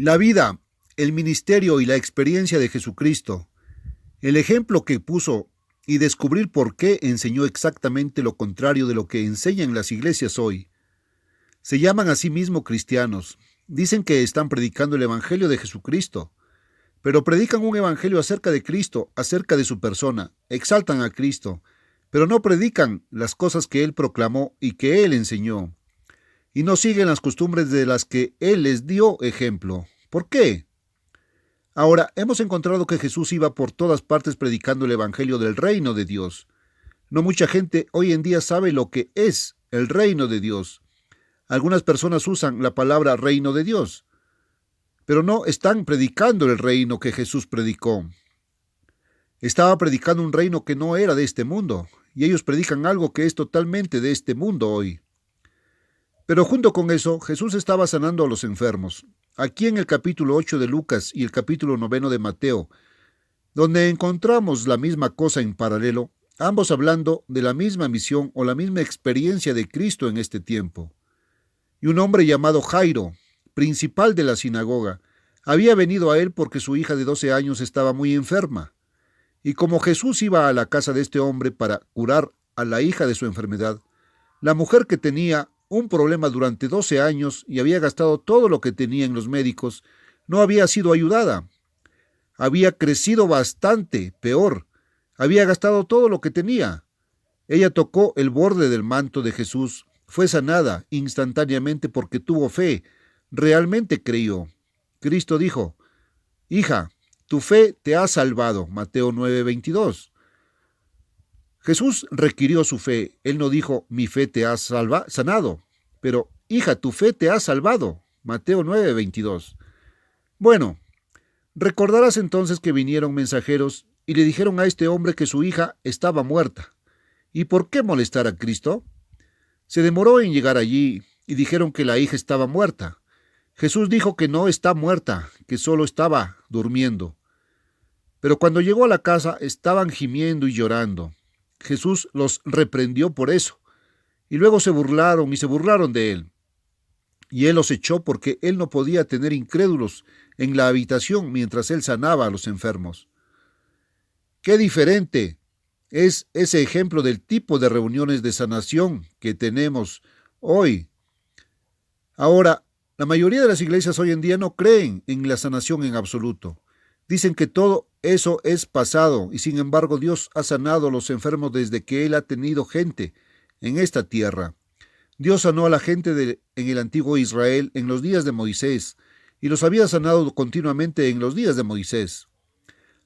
La vida, el ministerio y la experiencia de Jesucristo, el ejemplo que puso y descubrir por qué enseñó exactamente lo contrario de lo que enseñan las iglesias hoy. Se llaman a sí mismos cristianos. Dicen que están predicando el Evangelio de Jesucristo, pero predican un Evangelio acerca de Cristo, acerca de su persona, exaltan a Cristo, pero no predican las cosas que Él proclamó y que Él enseñó, y no siguen las costumbres de las que Él les dio ejemplo. ¿Por qué? Ahora, hemos encontrado que Jesús iba por todas partes predicando el Evangelio del reino de Dios. No mucha gente hoy en día sabe lo que es el reino de Dios. Algunas personas usan la palabra reino de Dios, pero no están predicando el reino que Jesús predicó. Estaba predicando un reino que no era de este mundo, y ellos predican algo que es totalmente de este mundo hoy. Pero junto con eso, Jesús estaba sanando a los enfermos. Aquí en el capítulo 8 de Lucas y el capítulo 9 de Mateo, donde encontramos la misma cosa en paralelo, ambos hablando de la misma misión o la misma experiencia de Cristo en este tiempo. Y un hombre llamado Jairo, principal de la sinagoga, había venido a él porque su hija de 12 años estaba muy enferma. Y como Jesús iba a la casa de este hombre para curar a la hija de su enfermedad, la mujer que tenía un problema durante 12 años y había gastado todo lo que tenía en los médicos, no había sido ayudada. Había crecido bastante, peor. Había gastado todo lo que tenía. Ella tocó el borde del manto de Jesús. Fue sanada instantáneamente porque tuvo fe. Realmente creyó. Cristo dijo: Hija, tu fe te ha salvado. Mateo 9:22. Jesús requirió su fe. Él no dijo: mi fe te ha sanado. Pero, hija, tu fe te ha salvado. Mateo 9:22. Bueno, recordarás entonces que vinieron mensajeros y le dijeron a este hombre que su hija estaba muerta. ¿Y por qué molestar a Cristo? Se demoró en llegar allí y dijeron que la hija estaba muerta. Jesús dijo que no está muerta, que solo estaba durmiendo. Pero cuando llegó a la casa estaban gimiendo y llorando. Jesús los reprendió por eso. Y luego se burlaron de él. Y él los echó porque él no podía tener incrédulos en la habitación mientras él sanaba a los enfermos. ¡Qué diferente es ese ejemplo del tipo de reuniones de sanación que tenemos hoy! Ahora, la mayoría de las iglesias hoy en día no creen en la sanación en absoluto. Dicen que todo eso es pasado y sin embargo Dios ha sanado a los enfermos desde que Él ha tenido gente en esta tierra. Dios sanó a la gente en el antiguo Israel en los días de Moisés y los había sanado continuamente en los días de Moisés.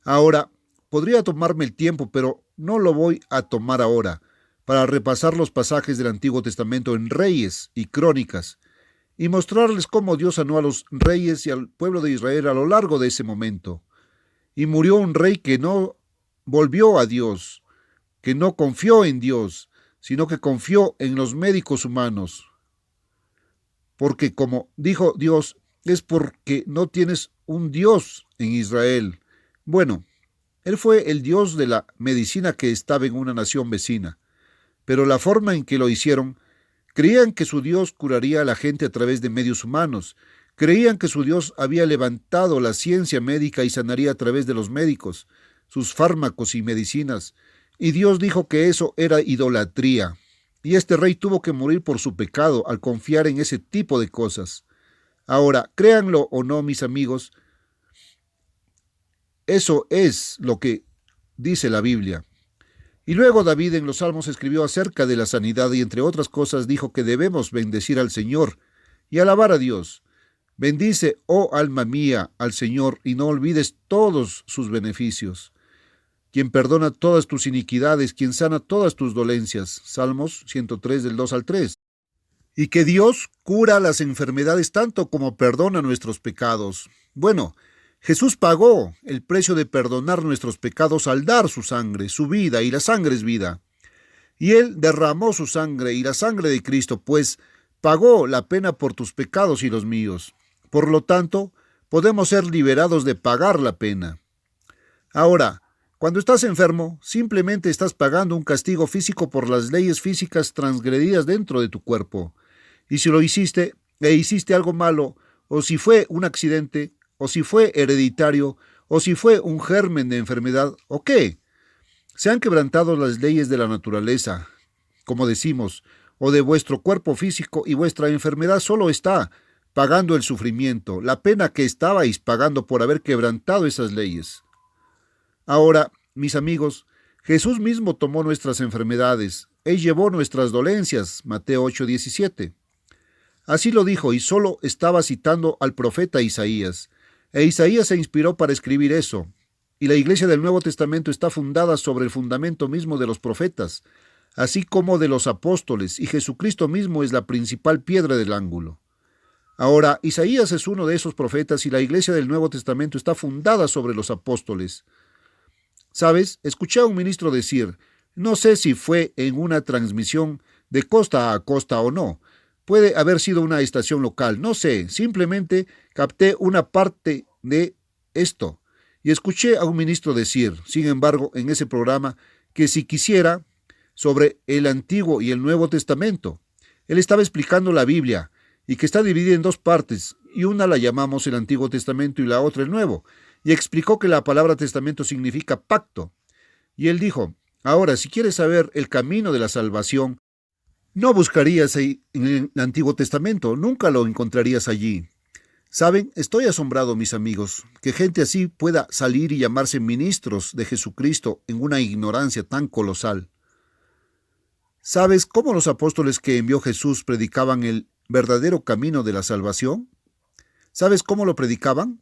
Ahora, podría tomarme el tiempo, pero no lo voy a tomar ahora, para repasar los pasajes del Antiguo Testamento en Reyes y Crónicas y mostrarles cómo Dios sanó a los reyes y al pueblo de Israel a lo largo de ese momento. Y murió un rey que no volvió a Dios, que no confió en Dios, sino que confió en los médicos humanos. Porque como dijo Dios, es porque no tienes un Dios en Israel. Bueno, Él fue el Dios de la medicina que estaba en una nación vecina, pero la forma en que lo hicieron, creían que su Dios curaría a la gente a través de medios humanos. Creían que su Dios había levantado la ciencia médica y sanaría a través de los médicos, sus fármacos y medicinas. Y Dios dijo que eso era idolatría. Y este rey tuvo que morir por su pecado al confiar en ese tipo de cosas. Ahora, créanlo o no, mis amigos, eso es lo que dice la Biblia. Y luego David en los Salmos escribió acerca de la sanidad y entre otras cosas dijo que debemos bendecir al Señor y alabar a Dios. Bendice, oh alma mía, al Señor y no olvides todos sus beneficios. Quien perdona todas tus iniquidades, quien sana todas tus dolencias. Salmos 103 del 2 al 3. Y que Dios cura las enfermedades tanto como perdona nuestros pecados. Bueno, Jesús pagó el precio de perdonar nuestros pecados al dar su sangre, su vida, y la sangre es vida. Y Él derramó su sangre y la sangre de Cristo, pues pagó la pena por tus pecados y los míos. Por lo tanto, podemos ser liberados de pagar la pena. Ahora, cuando estás enfermo, simplemente estás pagando un castigo físico por las leyes físicas transgredidas dentro de tu cuerpo. Y si lo hiciste, hiciste algo malo, o si fue un accidente, o si fue hereditario, o si fue un germen de enfermedad, o qué. Se han quebrantado las leyes de la naturaleza, como decimos, o de vuestro cuerpo físico, y vuestra enfermedad solo está pagando el sufrimiento, la pena que estabais pagando por haber quebrantado esas leyes. Ahora, mis amigos, Jesús mismo tomó nuestras enfermedades, Él llevó nuestras dolencias, Mateo 8:17. Así lo dijo, y solo estaba citando al profeta Isaías. E Isaías se inspiró para escribir eso. Y la iglesia del Nuevo Testamento está fundada sobre el fundamento mismo de los profetas, así como de los apóstoles, y Jesucristo mismo es la principal piedra del ángulo. Ahora, Isaías es uno de esos profetas y la iglesia del Nuevo Testamento está fundada sobre los apóstoles. ¿Sabes? Escuché a un ministro decir, no sé si fue en una transmisión de costa a costa o no, puede haber sido una estación local, no sé, simplemente capté una parte de esto. Y escuché a un ministro decir, sin embargo, en ese programa, que si quisiera, sobre el Antiguo y el Nuevo Testamento. Él estaba explicando la Biblia, y que está dividida en dos partes, y una la llamamos el Antiguo Testamento y la otra el Nuevo. Y explicó que la palabra testamento significa pacto. Y él dijo, ahora, si quieres saber el camino de la salvación, no buscarías en el Antiguo Testamento, nunca lo encontrarías allí. Saben, estoy asombrado, mis amigos, que gente así pueda salir y llamarse ministros de Jesucristo en una ignorancia tan colosal. ¿Sabes cómo los apóstoles que envió Jesús predicaban el verdadero camino de la salvación? ¿Sabes cómo lo predicaban?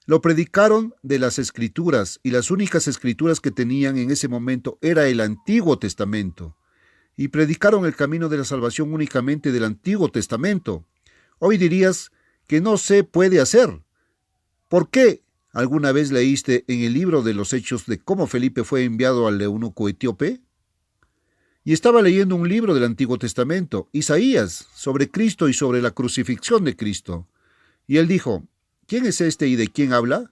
Lo predicaron de las Escrituras, y las únicas Escrituras que tenían en ese momento era el Antiguo Testamento. Y predicaron el camino de la salvación únicamente del Antiguo Testamento. Hoy dirías que no se puede hacer. ¿Por qué? ¿Alguna vez leíste en el libro de los Hechos de cómo Felipe fue enviado al eunuco etíope? Y estaba leyendo un libro del Antiguo Testamento, Isaías, sobre Cristo y sobre la crucifixión de Cristo. Y él dijo, ¿quién es este y de quién habla?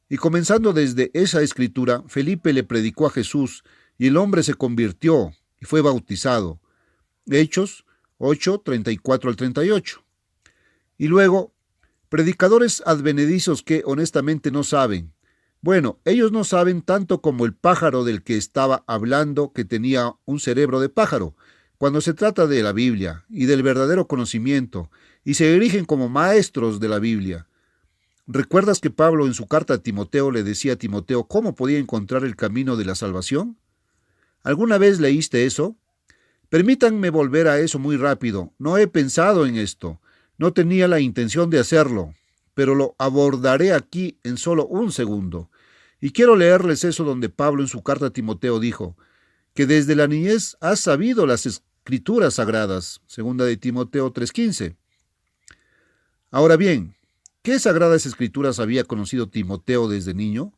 Y comenzando desde esa escritura, Felipe le predicó a Jesús, y el hombre se convirtió y fue bautizado. Hechos 8:34 al 38. Y luego, predicadores advenedizos que honestamente no saben. Bueno, ellos no saben tanto como el pájaro del que estaba hablando, que tenía un cerebro de pájaro, cuando se trata de la Biblia y del verdadero conocimiento, y se erigen como maestros de la Biblia. ¿Recuerdas que Pablo en su carta a Timoteo le decía a Timoteo cómo podía encontrar el camino de la salvación? ¿Alguna vez leíste eso? Permítanme volver a eso muy rápido. No he pensado en esto. No tenía la intención de hacerlo, pero lo abordaré aquí en solo un segundo. Y quiero leerles eso donde Pablo en su carta a Timoteo dijo que desde la niñez has sabido las escrituras sagradas, segunda de Timoteo 3:15. Ahora bien, ¿qué sagradas escrituras había conocido Timoteo desde niño?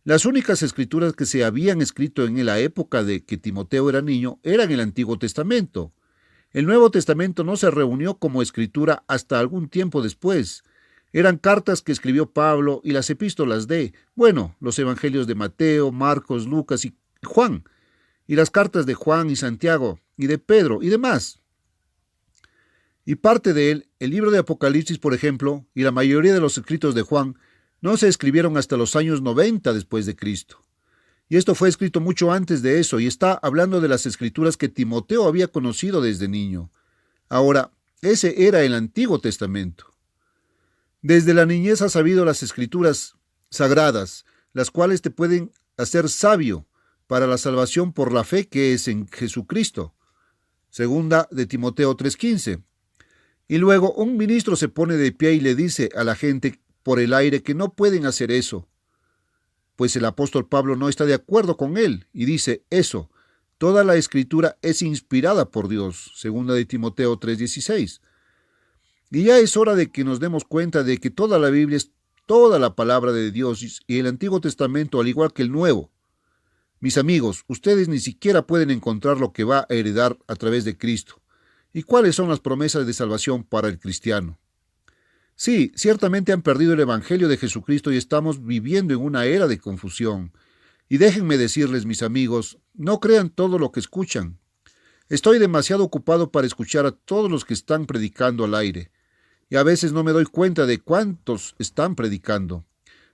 Las únicas escrituras que se habían escrito en la época de que Timoteo era niño eran el Antiguo Testamento. El Nuevo Testamento no se reunió como escritura hasta algún tiempo después. Eran cartas que escribió Pablo y las epístolas de, los evangelios de Mateo, Marcos, Lucas y Juan, y las cartas de Juan y Santiago, y de Pedro, y demás. Y parte de él, el libro de Apocalipsis, por ejemplo, y la mayoría de los escritos de Juan, no se escribieron hasta los años 90 después de Cristo. Y esto fue escrito mucho antes de eso, y está hablando de las escrituras que Timoteo había conocido desde niño. Ahora, ese era el Antiguo Testamento. Desde la niñez has sabido las escrituras sagradas, las cuales te pueden hacer sabio para la salvación por la fe que es en Jesucristo. Segunda de Timoteo 3:15. Y luego un ministro se pone de pie y le dice a la gente por el aire que no pueden hacer eso. Pues el apóstol Pablo no está de acuerdo con él y dice eso. Toda la escritura es inspirada por Dios. Segunda de Timoteo 3:16. Y ya es hora de que nos demos cuenta de que toda la Biblia es toda la palabra de Dios y el Antiguo Testamento al igual que el Nuevo. Mis amigos, ustedes ni siquiera pueden encontrar lo que va a heredar a través de Cristo. ¿Y cuáles son las promesas de salvación para el cristiano? Sí, ciertamente han perdido el Evangelio de Jesucristo y estamos viviendo en una era de confusión. Y déjenme decirles, mis amigos, no crean todo lo que escuchan. Estoy demasiado ocupado para escuchar a todos los que están predicando al aire. y a veces no me doy cuenta de cuántos están predicando.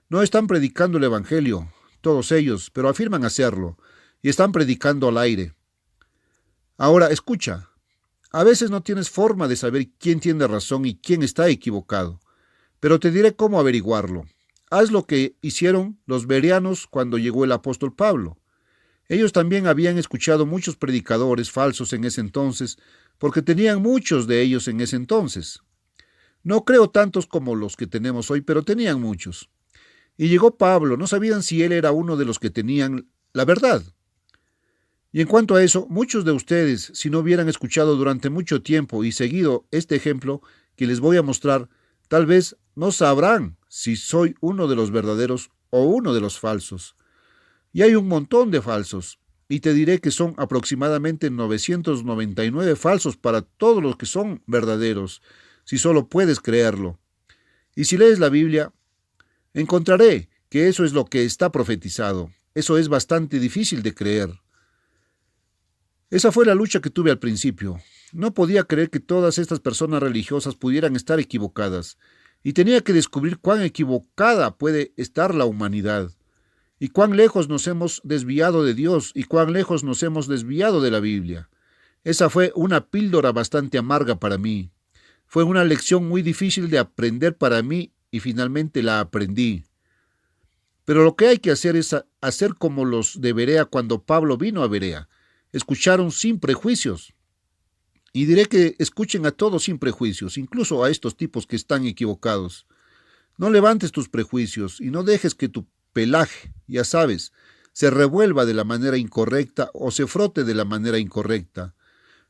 No están predicando el Evangelio, todos ellos, pero afirman hacerlo, y están predicando al aire. Ahora, escucha, a veces no tienes forma de saber quién tiene razón y quién está equivocado, pero te diré cómo averiguarlo. Haz lo que hicieron los bereanos cuando llegó el apóstol Pablo. Ellos también habían escuchado muchos predicadores falsos en ese entonces, porque tenían muchos de ellos en ese entonces. No creo tantos como los que tenemos hoy, pero tenían muchos. Y llegó Pablo, no sabían si él era uno de los que tenían la verdad. Y en cuanto a eso, muchos de ustedes, si no hubieran escuchado durante mucho tiempo y seguido este ejemplo que les voy a mostrar, tal vez no sabrán si soy uno de los verdaderos o uno de los falsos. Y hay un montón de falsos, y te diré que son aproximadamente 999 falsos para todos los que son verdaderos, si solo puedes creerlo. Y si lees la Biblia, encontraré que eso es lo que está profetizado. Eso es bastante difícil de creer. Esa fue la lucha que tuve al principio. No podía creer que todas estas personas religiosas pudieran estar equivocadas, y tenía que descubrir cuán equivocada puede estar la humanidad, y cuán lejos nos hemos desviado de Dios, y cuán lejos nos hemos desviado de la Biblia. Esa fue una píldora bastante amarga para mí. Fue una lección muy difícil de aprender para mí, y finalmente la aprendí. Pero lo que hay que hacer es hacer como los de Berea cuando Pablo vino a Berea. Escucharon sin prejuicios. Y diré que escuchen a todos sin prejuicios, incluso a estos tipos que están equivocados. No levantes tus prejuicios y no dejes que tu pelaje, ya sabes, se revuelva de la manera incorrecta o se frote de la manera incorrecta.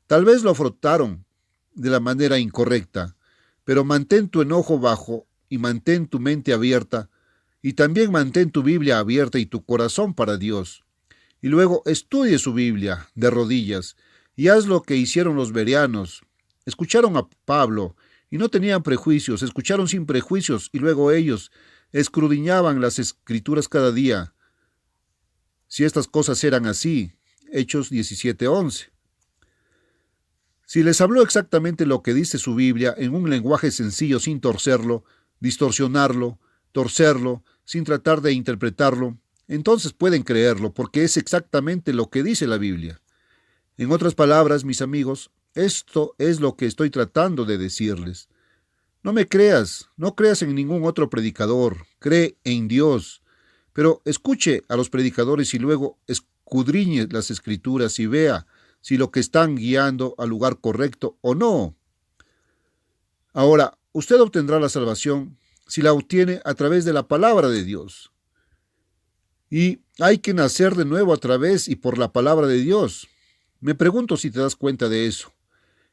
Tal vez lo frotaron de la manera incorrecta, pero mantén tu enojo bajo y mantén tu mente abierta, y también mantén tu Biblia abierta y tu corazón para Dios. Y luego estudie su Biblia de rodillas y haz lo que hicieron los bereanos. Escucharon a Pablo y no tenían prejuicios, escucharon sin prejuicios y luego ellos escudriñaban las Escrituras cada día. Si estas cosas eran así, Hechos 17:11. Si les habló exactamente lo que dice su Biblia en un lenguaje sencillo sin torcerlo, distorsionarlo, torcerlo, sin tratar de interpretarlo, entonces pueden creerlo porque es exactamente lo que dice la Biblia. En otras palabras, mis amigos, esto es lo que estoy tratando de decirles. No me creas, no creas en ningún otro predicador, cree en Dios. Pero escuche a los predicadores y luego escudriñe las Escrituras y vea si lo que están guiando al lugar correcto o no. Ahora, usted obtendrá la salvación si la obtiene a través de la palabra de Dios. Y hay que nacer de nuevo a través y por la palabra de Dios. Me pregunto si te das cuenta de eso.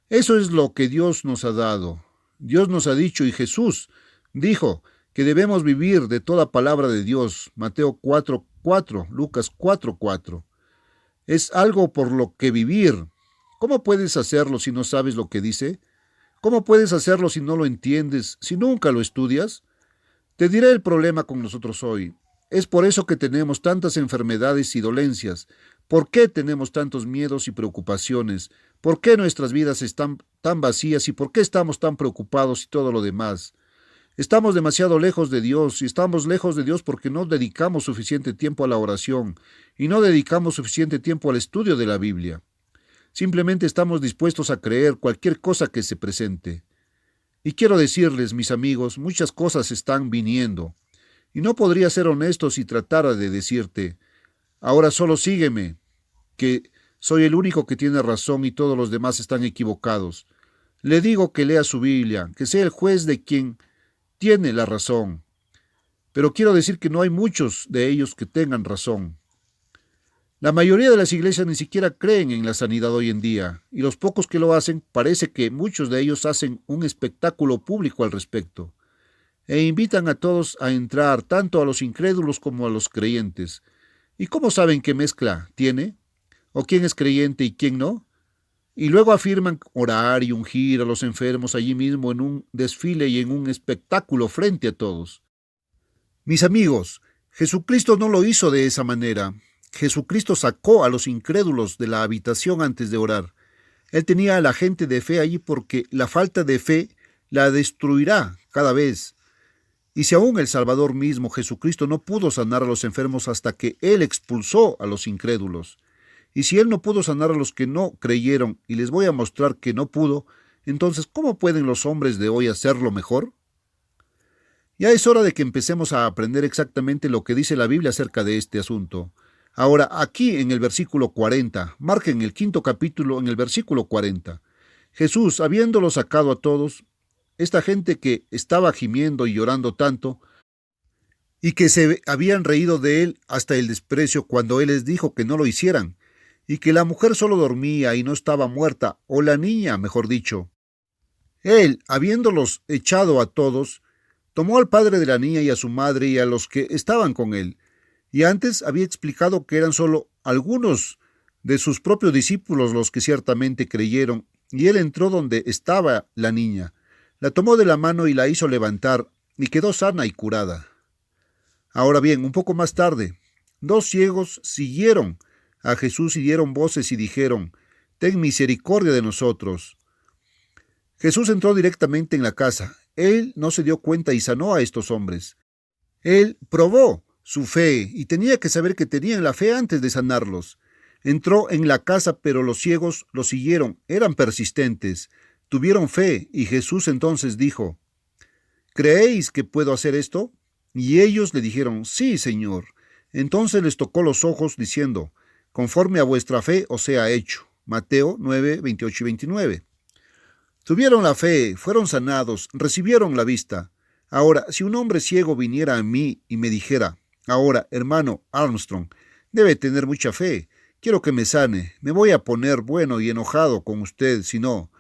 Eso es lo que Dios nos ha dado. Dios nos ha dicho y Jesús dijo que debemos vivir de toda palabra de Dios. Mateo 4:4, Lucas 4:4. Es algo por lo que vivir. ¿Cómo puedes hacerlo si no sabes lo que dice? ¿Cómo puedes hacerlo si no lo entiendes, si nunca lo estudias? Te diré el problema con nosotros hoy. Es por eso que tenemos tantas enfermedades y dolencias. ¿Por qué tenemos tantos miedos y preocupaciones? ¿Por qué nuestras vidas están tan vacías y por qué estamos tan preocupados y todo lo demás? Estamos demasiado lejos de Dios y estamos lejos de Dios porque no dedicamos suficiente tiempo a la oración y no dedicamos suficiente tiempo al estudio de la Biblia. Simplemente estamos dispuestos a creer cualquier cosa que se presente. Y quiero decirles, mis amigos, muchas cosas están viniendo. Y no podría ser honesto si tratara de decirte, ahora solo sígueme, que soy el único que tiene razón y todos los demás están equivocados. Le digo que lea su Biblia, que sea el juez de quien tiene la razón. Pero quiero decir que no hay muchos de ellos que tengan razón. La mayoría de las iglesias ni siquiera creen en la sanidad hoy en día, y los pocos que lo hacen, parece que muchos de ellos hacen un espectáculo público al respecto, e invitan a todos a entrar, tanto a los incrédulos como a los creyentes. ¿Y cómo saben qué mezcla tiene? ¿O quién es creyente y quién no? Y luego afirman orar y ungir a los enfermos allí mismo en un desfile y en un espectáculo frente a todos. Mis amigos, Jesucristo no lo hizo de esa manera. Jesucristo sacó a los incrédulos de la habitación antes de orar. Él tenía a la gente de fe allí porque la falta de fe la destruirá cada vez. Y si aún el Salvador mismo, Jesucristo, no pudo sanar a los enfermos hasta que Él expulsó a los incrédulos, y si Él no pudo sanar a los que no creyeron, y les voy a mostrar que no pudo, entonces, ¿cómo pueden los hombres de hoy hacerlo mejor? Ya es hora de que empecemos a aprender exactamente lo que dice la Biblia acerca de este asunto. Ahora, aquí en el versículo 40, marquen el 5º capítulo en el versículo 40. Jesús, habiéndolo sacado a todos, esta gente que estaba gimiendo y llorando tanto, y que se habían reído de él hasta el desprecio cuando él les dijo que no lo hicieran, y que la mujer solo dormía y no estaba muerta, o la niña, mejor dicho. Él, habiéndolos echado a todos, tomó al padre de la niña y a su madre y a los que estaban con él, y antes había explicado que eran solo algunos de sus propios discípulos los que ciertamente creyeron, y él entró donde estaba la niña, la tomó de la mano y la hizo levantar, y quedó sana y curada. Ahora bien, un poco más tarde, 2 ciegos siguieron a Jesús y dieron voces y dijeron: «Ten misericordia de nosotros». Jesús entró directamente en la casa. Él no se dio cuenta y sanó a estos hombres. Él probó su fe y tenía que saber que tenían la fe antes de sanarlos. Entró en la casa, pero los ciegos lo siguieron. Eran persistentes, tuvieron fe, y Jesús entonces dijo: «¿Creéis que puedo hacer esto?». Y ellos le dijeron: «Sí, Señor». Entonces les tocó los ojos, diciendo: «Conforme a vuestra fe os sea hecho». Mateo 9, 28 y 29. Tuvieron la fe, fueron sanados, recibieron la vista. Ahora, si un hombre ciego viniera a mí y me dijera: «Ahora, hermano Armstrong, debe tener mucha fe, quiero que me sane, me voy a poner bueno y enojado con usted si no».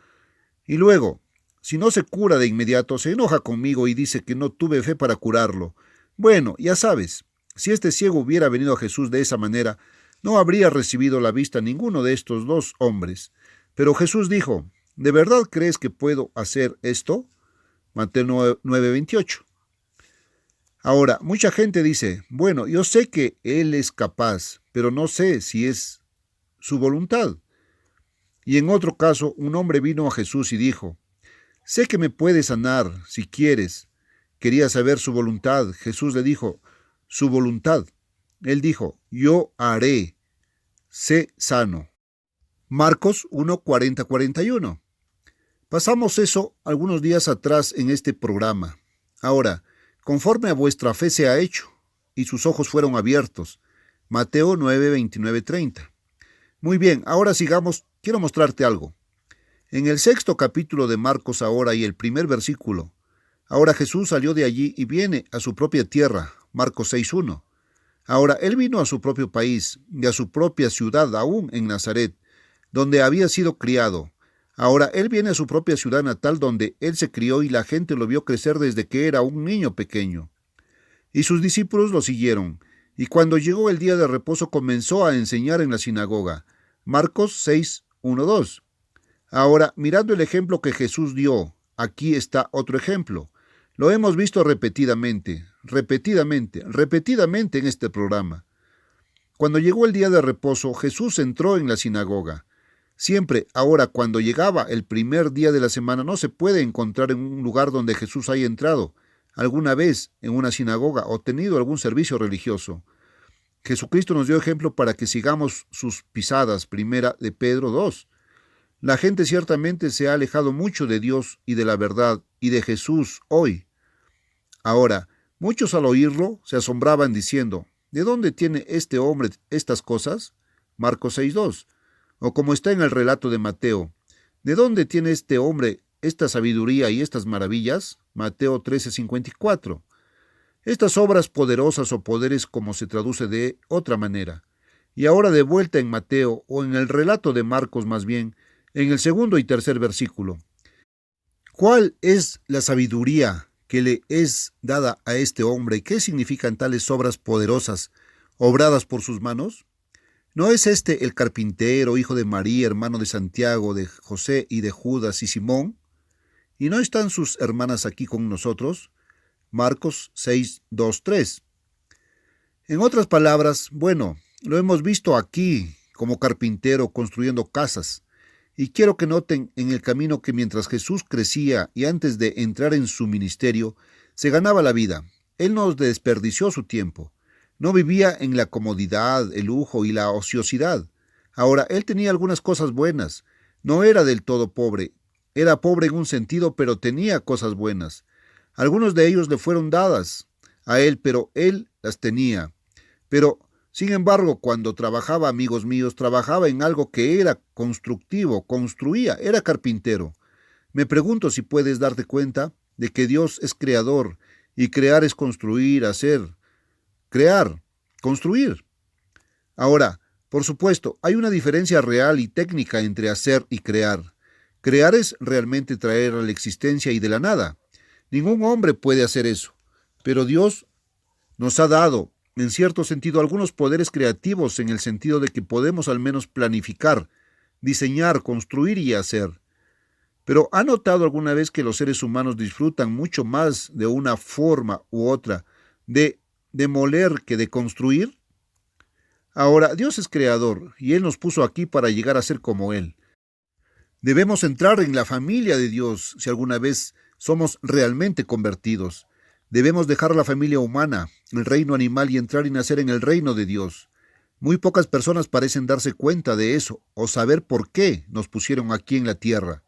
Y luego, si no se cura de inmediato, se enoja conmigo y dice que no tuve fe para curarlo. Bueno, ya sabes, si este ciego hubiera venido a Jesús de esa manera, no habría recibido la vista ninguno de estos 2 hombres. Pero Jesús dijo: «¿De verdad crees que puedo hacer esto?». Mateo 9, 28. Ahora, mucha gente dice: «Bueno, yo sé que Él es capaz, pero no sé si es su voluntad». Y en otro caso, un hombre vino a Jesús y dijo: «Sé que me puedes sanar si quieres». Quería saber su voluntad. Jesús le dijo: «Su voluntad». Él dijo: «Yo haré, sé sano». Marcos 1, 40, 41. Pasamos eso algunos días atrás en este programa. Ahora, conforme a vuestra fe se ha hecho, y sus ojos fueron abiertos. Mateo 9, 29, 30. Muy bien, ahora sigamos. Quiero mostrarte algo. En el 6º capítulo de Marcos ahora y el 1er versículo. Ahora Jesús salió de allí y viene a su propia tierra. Marcos 6, 1. Ahora él vino a su propio país y a su propia ciudad, aún en Nazaret, donde había sido criado. Ahora él viene a su propia ciudad natal, donde él se crió, y la gente lo vio crecer desde que era un niño pequeño. Y sus discípulos lo siguieron, y cuando llegó el día de reposo comenzó a enseñar en la sinagoga. Marcos 6, 1, 2. Ahora, mirando el ejemplo que Jesús dio, aquí está otro ejemplo. Lo hemos visto repetidamente en este programa. Cuando llegó el día de reposo, Jesús entró en la sinagoga. Siempre, ahora, cuando llegaba el primer día de la semana, no se puede encontrar en un lugar donde Jesús haya entrado alguna vez en una sinagoga o tenido algún servicio religioso. Jesucristo nos dio ejemplo para que sigamos sus pisadas. Primera de Pedro 2. La gente ciertamente se ha alejado mucho de Dios y de la verdad y de Jesús hoy. Ahora, muchos al oírlo se asombraban diciendo: ¿de dónde tiene este hombre estas cosas? Marcos 6:2. O como está en el relato de Mateo: ¿de dónde tiene este hombre esta sabiduría y estas maravillas? Mateo 13:54. Estas obras poderosas o poderes, como se traduce de otra manera. Y ahora de vuelta en Mateo, o en el relato de Marcos más bien, en el 2º y 3er versículo. ¿Cuál es la sabiduría que le es dada a este hombre? ¿Qué significan tales obras poderosas, obradas por sus manos? ¿No es este el carpintero, hijo de María, hermano de Santiago, de José y de Judas y Simón? ¿Y no están sus hermanas aquí con nosotros? Marcos 6:2-3. En otras palabras, bueno, lo hemos visto aquí como carpintero construyendo casas. Y quiero que noten en el camino que mientras Jesús crecía y antes de entrar en su ministerio, se ganaba la vida. Él no desperdició su tiempo. No vivía en la comodidad, el lujo y la ociosidad. Ahora, él tenía algunas cosas buenas. No era del todo pobre. Era pobre en un sentido, pero tenía cosas buenas. Algunos de ellos le fueron dadas a él, pero él las tenía. Pero, sin embargo, cuando trabajaba, amigos míos, trabajaba en algo que era constructivo, construía, era carpintero. Me pregunto si puedes darte cuenta de que Dios es creador, y crear es construir, hacer, crear, construir. Ahora, por supuesto, hay una diferencia real y técnica entre hacer y crear. Crear es realmente traer a la existencia y de la nada. Ningún hombre puede hacer eso, pero Dios nos ha dado, en cierto sentido, algunos poderes creativos en el sentido de que podemos al menos planificar, diseñar, construir y hacer. Pero ¿ha notado alguna vez que los seres humanos disfrutan mucho más de una forma u otra de demoler que de construir? Ahora, Dios es creador y Él nos puso aquí para llegar a ser como Él. Debemos entrar en la familia de Dios si alguna vez somos realmente convertidos. Debemos dejar la familia humana, el reino animal y entrar y nacer en el reino de Dios. Muy pocas personas parecen darse cuenta de eso o saber por qué nos pusieron aquí en la tierra.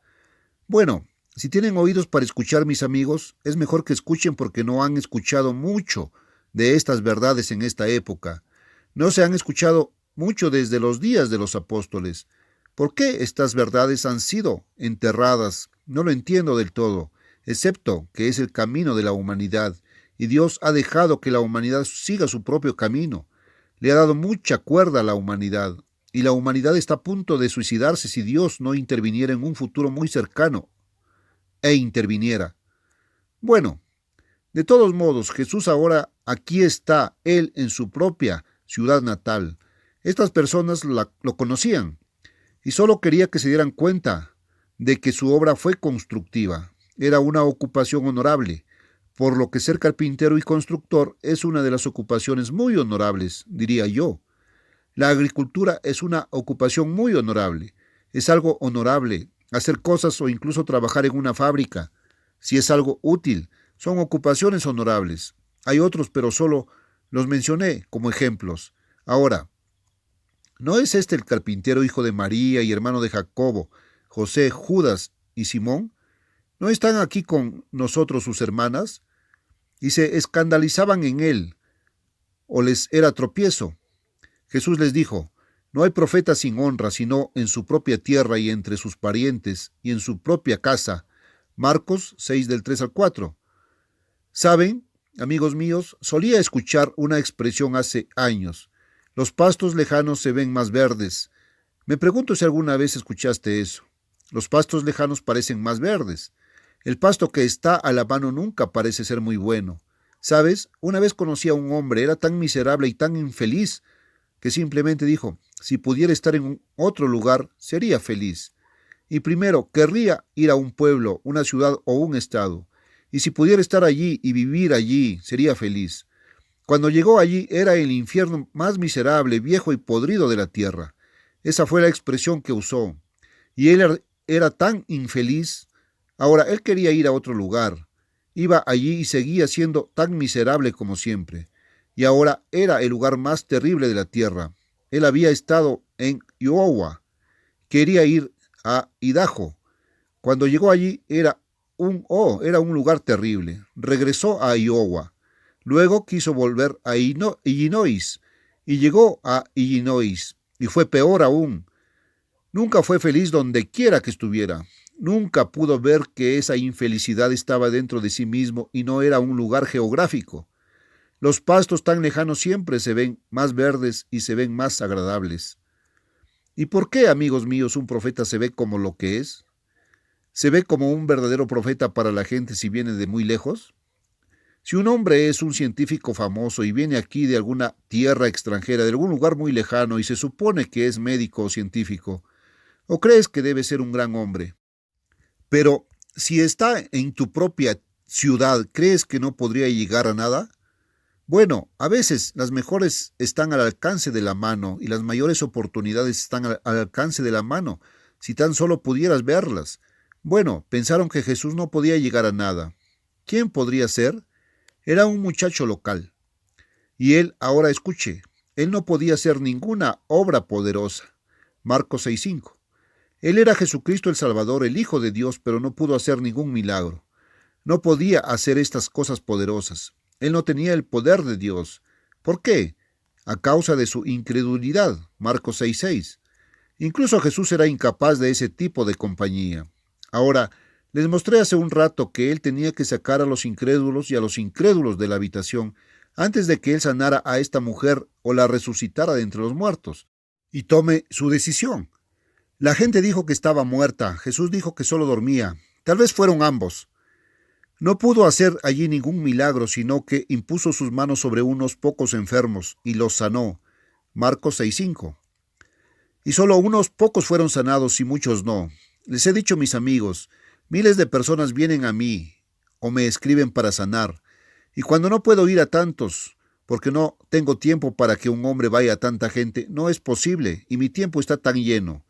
Bueno, si tienen oídos para escuchar, mis amigos, es mejor que escuchen porque no han escuchado mucho de estas verdades en esta época. No se han escuchado mucho desde los días de los apóstoles. ¿Por qué estas verdades han sido enterradas? No lo entiendo del todo, excepto que es el camino de la humanidad, y Dios ha dejado que la humanidad siga su propio camino. Le ha dado mucha cuerda a la humanidad, y la humanidad está a punto de suicidarse si Dios no interviniera en un futuro muy cercano, e interviniera. Bueno, de todos modos, Jesús ahora aquí está, Él en su propia ciudad natal. Estas personas lo conocían, y solo quería que se dieran cuenta de que su obra fue constructiva. Era una ocupación honorable, por lo que ser carpintero y constructor es una de las ocupaciones muy honorables, diría yo. La agricultura es una ocupación muy honorable. Es algo honorable hacer cosas o incluso trabajar en una fábrica. Si es algo útil, son ocupaciones honorables. Hay otros, pero solo los mencioné como ejemplos. Ahora, ¿no es este el carpintero hijo de María y hermano de Jacobo, José, Judas y Simón? ¿No están aquí con nosotros sus hermanas? Y se escandalizaban en él, o les era tropiezo. Jesús les dijo, no hay profeta sin honra, sino en su propia tierra y entre sus parientes y en su propia casa. Marcos 6 del 3 al 4. ¿Saben, amigos míos? Solía escuchar una expresión hace años. Los pastos lejanos se ven más verdes. Me pregunto si alguna vez escuchaste eso. Los pastos lejanos parecen más verdes. El pasto que está a la mano nunca parece ser muy bueno. ¿Sabes? Una vez conocí a un hombre, era tan miserable y tan infeliz que simplemente dijo, si pudiera estar en otro lugar, sería feliz. Y primero, querría ir a un pueblo, una ciudad o un estado. Y si pudiera estar allí y vivir allí, sería feliz. Cuando llegó allí, era el infierno más miserable, viejo y podrido de la tierra. Esa fue la expresión que usó. Y él era tan infeliz. Ahora, él quería ir a otro lugar. Iba allí y seguía siendo tan miserable como siempre. Y ahora era el lugar más terrible de la tierra. Él había estado en Iowa. Quería ir a Idaho. Cuando llegó allí era un lugar terrible. Regresó a Iowa. Luego quiso volver a Illinois. Y llegó a Illinois. Y fue peor aún. Nunca fue feliz donde quiera que estuviera. Nunca pudo ver que esa infelicidad estaba dentro de sí mismo y no era un lugar geográfico. Los pastos tan lejanos siempre se ven más verdes y se ven más agradables. ¿Y por qué, amigos míos, un profeta se ve como lo que es? ¿Se ve como un verdadero profeta para la gente si viene de muy lejos? Si un hombre es un científico famoso y viene aquí de alguna tierra extranjera, de algún lugar muy lejano y se supone que es médico o científico, ¿o crees que debe ser un gran hombre? Pero si está en tu propia ciudad, ¿crees que no podría llegar a nada? Bueno, a veces las mejores están al alcance de la mano y las mayores oportunidades están al alcance de la mano Si tan solo pudieras verlas. Bueno, pensaron que Jesús no podía llegar a nada. ¿Quién podría ser? Era un muchacho local. Y él, ahora escuche, él no podía hacer ninguna obra poderosa. Marcos 6:5. Él era Jesucristo el Salvador, el Hijo de Dios, pero no pudo hacer ningún milagro. No podía hacer estas cosas poderosas. Él no tenía el poder de Dios. ¿Por qué? A causa de su incredulidad. Marcos 6:6. Incluso Jesús era incapaz de ese tipo de compañía. Ahora, les mostré hace un rato que él tenía que sacar a los incrédulos y a los incrédulos de la habitación antes de que él sanara a esta mujer o la resucitara de entre los muertos y tome su decisión. La gente dijo que estaba muerta. Jesús dijo que solo dormía. Tal vez fueron ambos. No pudo hacer allí ningún milagro, sino que impuso sus manos sobre unos pocos enfermos y los sanó. Marcos 6:5. Y solo unos pocos fueron sanados y muchos no. Les he dicho, mis amigos, miles de personas vienen a mí o me escriben para sanar. Y cuando no puedo ir a tantos, porque no tengo tiempo para que un hombre vaya a tanta gente, no es posible y mi tiempo está tan lleno.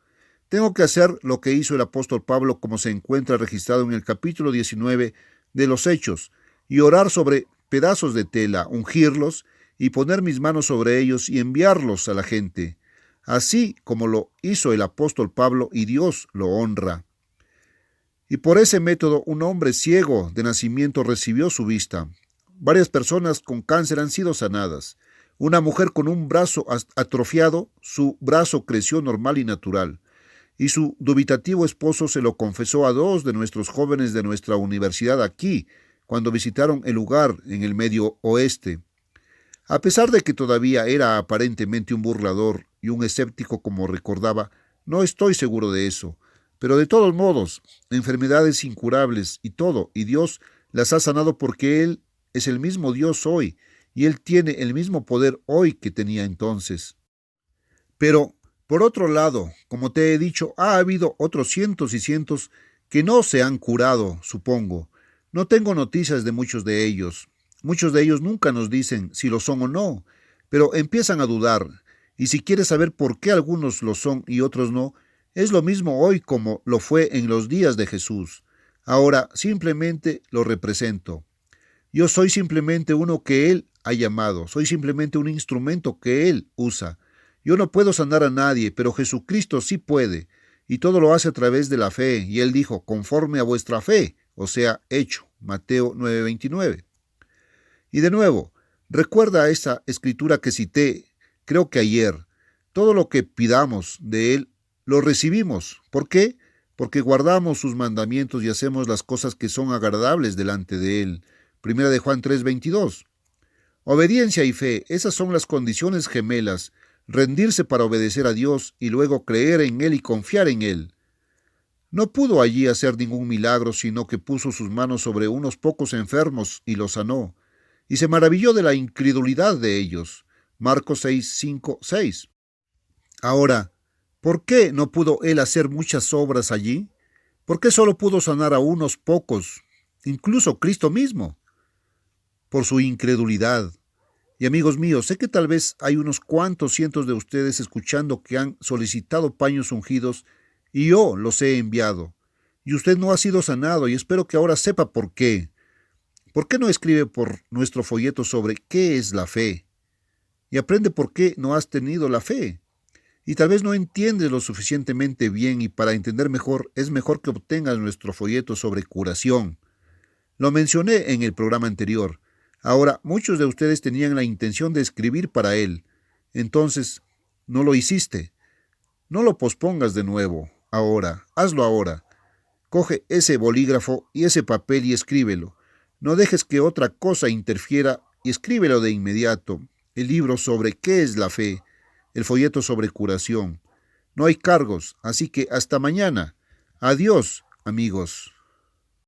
Tengo que hacer lo que hizo el apóstol Pablo, como se encuentra registrado en el capítulo 19 de los Hechos, y orar sobre pedazos de tela, ungirlos y poner mis manos sobre ellos y enviarlos a la gente, así como lo hizo el apóstol Pablo, y Dios lo honra. Y por ese método un hombre ciego de nacimiento recibió su vista. Varias personas con cáncer han sido sanadas. Una mujer con un brazo atrofiado, su brazo creció normal y natural. Y su dubitativo esposo se lo confesó a 2 de nuestros jóvenes de nuestra universidad aquí, cuando visitaron el lugar en el Medio Oeste. A pesar de que todavía era aparentemente un burlador y un escéptico, como recordaba, no estoy seguro de eso. Pero de todos modos, enfermedades incurables y todo, y Dios las ha sanado porque Él es el mismo Dios hoy, y Él tiene el mismo poder hoy que tenía entonces. Pero, por otro lado, como te he dicho, ha habido otros cientos y cientos que no se han curado, supongo. No tengo noticias de muchos de ellos. Muchos de ellos nunca nos dicen si lo son o no, pero empiezan a dudar. Y si quieres saber por qué algunos lo son y otros no, es lo mismo hoy como lo fue en los días de Jesús. Ahora simplemente lo represento. Yo soy simplemente uno que Él ha llamado. Soy simplemente un instrumento que Él usa. Yo no puedo sanar a nadie, pero Jesucristo sí puede, y todo lo hace a través de la fe. Y Él dijo, conforme a vuestra fe, o sea, hecho. Mateo 9:29. Y de nuevo, recuerda esa escritura que cité, creo que ayer. Todo lo que pidamos de Él, lo recibimos. ¿Por qué? Porque guardamos sus mandamientos y hacemos las cosas que son agradables delante de Él. Primera de Juan 3:22. Obediencia y fe, esas son las condiciones gemelas. Rendirse para obedecer a Dios y luego creer en Él y confiar en Él. No pudo allí hacer ningún milagro, sino que puso sus manos sobre unos pocos enfermos y los sanó. Y se maravilló de la incredulidad de ellos. Marcos 6:5-6. Ahora, ¿por qué no pudo Él hacer muchas obras allí? ¿Por qué solo pudo sanar a unos pocos, incluso Cristo mismo? Por su incredulidad. Y amigos míos, sé que tal vez hay unos cuantos cientos de ustedes escuchando que han solicitado paños ungidos y yo los he enviado. Y usted no ha sido sanado y espero que ahora sepa por qué. ¿Por qué no escribe por nuestro folleto sobre qué es la fe? Y aprende por qué no has tenido la fe. Y tal vez no entiendes lo suficientemente bien y para entender mejor es mejor que obtengas nuestro folleto sobre curación. Lo mencioné en el programa anterior. Ahora, muchos de ustedes tenían la intención de escribir para él. Entonces, no lo hiciste. No lo pospongas de nuevo. Ahora, hazlo ahora. Coge ese bolígrafo y ese papel y escríbelo. No dejes que otra cosa interfiera y escríbelo de inmediato. El libro sobre qué es la fe. El folleto sobre curación. No hay cargos, así que hasta mañana. Adiós, amigos.